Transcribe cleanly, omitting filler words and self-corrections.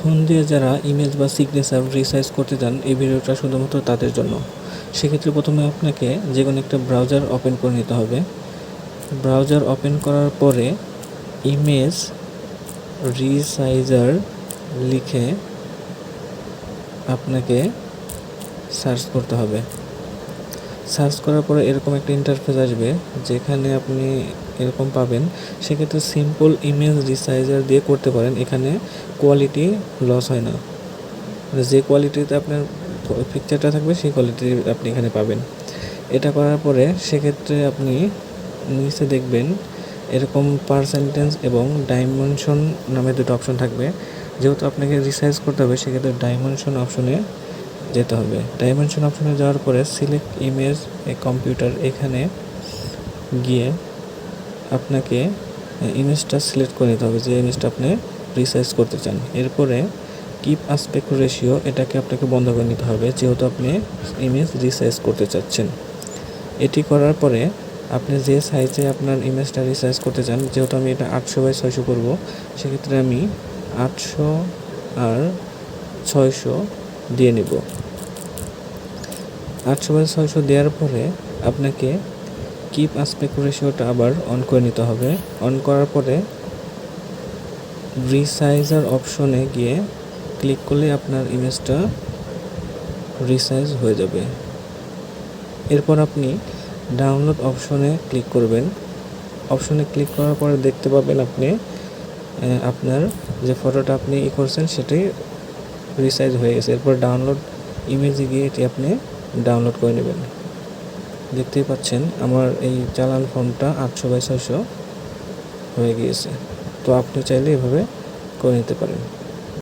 Phone দিয়ে যারা image বা সিগনেচার রিসাইজ করতে চান, এই ভিডিওটা শুধুমাত্র তাদের জন্য। সেক্ষেত্রে প্রথমে আপনাকে যে কোনো একটা ব্রাউজার ওপেন করে নিতে হবে। ব্রাউজার ওপেন করার পরে ইমেজ রিসাইজার লিখে আপনাকে সার্চ করতে হবে। সার্চ করার পরে এরকম একটা ইন্টারফেস আসবে, যেখানে আপনি এরকম পাবেন। সেক্ষেত্রে সিম্পল ইমেজ রিসাইজার দিয়ে করতে পারেন। এখানে কোয়ালিটি লস হয় না, যে কোয়ালিটিতে আপনার পিকচারটা থাকবে সেই কোয়ালিটি আপনি এখানে পাবেন। এটা করার পরে সেক্ষেত্রে আপনি নিচে দেখবেন এরকম পার্সেন্টেজ এবং ডাইমেনশন নামে দুটো অপশন থাকবে। যেহেতু আপনাকে রিসাইজ করতে হবে, সেক্ষেত্রে ডাইমেনশন অপশনে যেতে হবে। ডাইমেনশন অপশনে যাওয়ার পরে সিলেক্ট ইমেজ এ কম্পিউটার, এখানে গিয়ে আপনাকে ইমেজটা সিলেক্ট করে নিতে হবে যে ইমেজটা আপনি রিসাইজ করতে চান। এরপরে কিপ আসপেক্ট রেশিও, এটাকে আপনাকে বন্ধ করে নিতে হবে, যেহেতু আপনি ইমেজ রিসাইজ করতে চাচ্ছেন। এটি করার পরে আপনি যে সাইজে আপনার ইমেজটা রিসাইজ করতে চান, যেহেতু আমি এটা 800x600 করবো, সেক্ষেত্রে আমি 800 আর 600 দিয়ে নেব। 800x600 দেওয়ার পরে আপনাকে কিপ আসপেক্ট রেশিওটা আবার অন করে নিতে হবে। অন করার পরে রিসাইজার অপশনে গিয়ে ক্লিক করলে আপনার ইমেজটা রিসাইজ হয়ে যাবে। এরপর আপনি ডাউনলোড অপশনে ক্লিক করবেন। অপশনে ক্লিক করার পরে দেখতে পাবেন আপনি আপনার যে ফটোটা আপনি করছেন সেটাই রিসাইজ হয়ে গেছে। এরপর ডাউনলোড ইমেজে গিয়ে এটি আপনি ডাউনলোড করে নেবেন। দেখতেই পাচ্ছেন আমার এই চালান ফর্মটা 800x600 হয়ে গিয়েছে। তো আপনি চাইলে এভাবে করে নিতে পারেন।